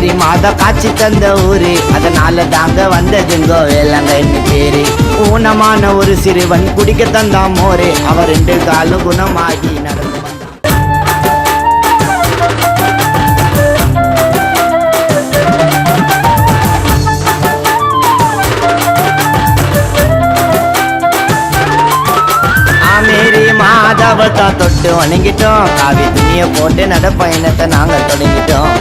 மேரி மாதா காட்சி தந்த ஊரு, அதனால தாங்க வந்ததுங்கோ வேளாங்கண்ணி பேரு. ஊனமான ஒரு சிறுவன் குடிக்க தந்தா மோரு, அவர் 2 காலும் குணமாகி நடந்து மாதாவத்தா தொட்டு வணங்கிட்டோம். காவி துணிய போட்டு நட பயணத்தை நாங்க தொடங்கிட்டோம்.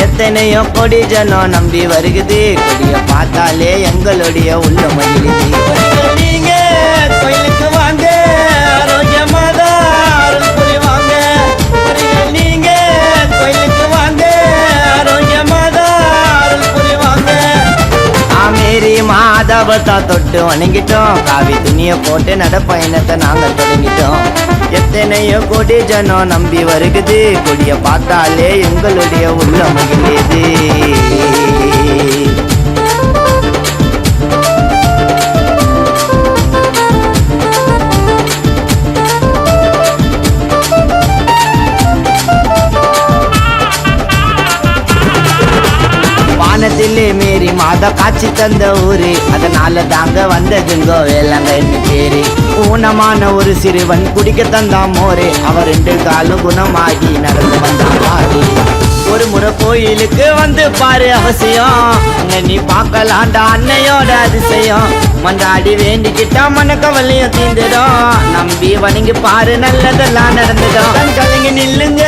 எத்தனையோ கொடி ஜனம் நம்பி வருகுது, கொடிய பார்த்தாலே எங்களுடைய உள்ள மகிழ்ச்சி. நீங்க கோயிலுக்கு வாங்க, ஆரோக்கிய மாதா அருள் புரிவாங்க. நீங்க கோயிலுக்கு வாங்க, ஆரோக்கிய மாதா அருள் புரிவாங்க. மேரி மாதாவத்தா தொட்டு வணங்கிட்டோம். காவி துணிய போட்டு நட பயணத்தை நாங்க தொடங்கிட்டோம். எத்தனையோ கொடி ஜனம் நம்பி வருகுது, கொடிய பார்த்தாலே எங்களுடைய உள்ள மகிழ்ச்சி. வானத்திலே மேரி மாதா காட்சி தந்த ஊரு, அதனால தாங்க வந்ததுங்கோ வேளாங்கண்ணி பேரு. ஊனமான ஒரு சிறுவன் குடிக்க தந்தா மோரு, அவர் 2 காலும் குணமாகி நடந்து வந்தாரு. ஒரு முறை கோயிலுக்கு வந்து பாரு அவசியம், அங்க நீ பார்க்கலாண்டா அன்னையோட அதிசயம். மன்றாடி வேண்டிக்கிட்டா மனக்கவலையும் தீந்துடும், நம்பி வணங்கி பாரு நல்லதெல்லாம் நடந்துடும். கலங்கி நில்லுங்க,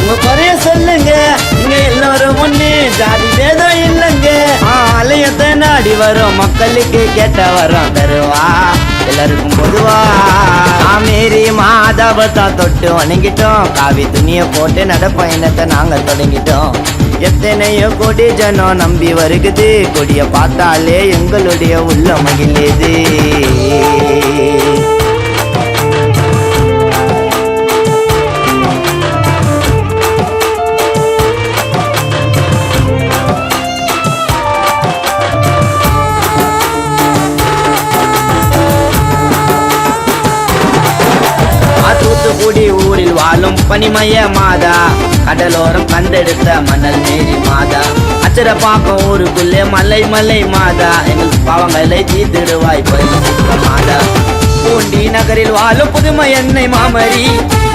உங்க குறைய சொல்லுங்க, இங்க எல்லோரும் ஒண்ணு, ஜாதி வேதம் இல்லைங்க. ஆலயத்தை நாடி வரும் மக்களுக்கு கேட்ட வரும் தருவா எல்லாருக்கும் பொதுவா. மேரி மாதாவத்தா தொட்டு வணங்கிட்டோம். காவி துணிய போட்டு நட பயணத்தை நாங்க தொடங்கிட்டோம். எத்தனையோ கொடி ஜனம் நம்பி வருகுது, கொடிய பார்த்தாலே எங்களுடைய உள்ள மகிழ்ச்சி. தூத்துக்குடி ஊரில் வாழும் பனிமய மாதா, கடலோரம் கண்டெடுத்த மணல் மேரி மாதா. அச்சரப்பாக்கம் ஊருக்குள்ளே மலை மலை மாதா, எங்கள் பாவங்களை தீர்த்திடுவாய் பரிசுத்த மாதா. பூண்டி நகரில் வாழும் புதுமை எண்ணெய் மாமரி,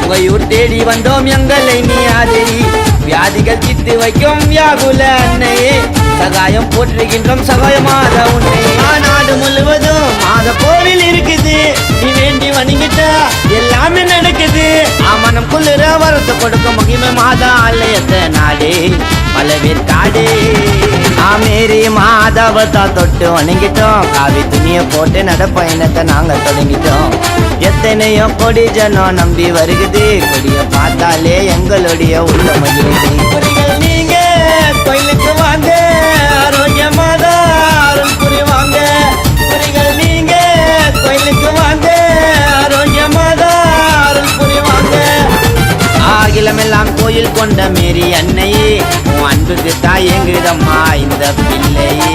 உகையூர் தேடி வந்தோம் எங்களை நீ ஆதரி. வியாதிகள் தீர்த்து வைக்கும் வியாகுல அன்னையே, சகாயம் போற்றுகின்றோம் சகாயமாத உன்னை. நாடு முழுவதும் மாத கோவில் இருக்குது, நீ வேண்டி வணங்கிட்டா எல்லாமே நடக்குது. மனம் குளிர வரத்து கொடுக்கும் மகிமை மாதா ஆலயத்தை நாடே பலவேர் காடே. மேரி மாதாவத்தா தொட்டு வணங்கிட்டோம். காவி துணிய போட்டு நட பயணத்தை நாங்க தொடங்கிட்டோம். எத்தனையோ கொடி ஜனம் நம்பி வருகுது, கொடிய பார்த்தாலே எங்களுடைய உள்ள மகிழ்ச்சி. நீங்க கோயிலுக்கு வாங்க, ஆரோக்கிய மாதா அருள் புரிவாங்க. நீங்க கோயிலுக்கு வாங்க, ஆரோக்கிய மாதா அருள் புரிவாங்க. அகிலமெல்லாம் கோயில் கொண்ட மேரி அன்னையே, உன் அன்புக்கு தாயங்குதம்மா இந்த பிள்ளையே.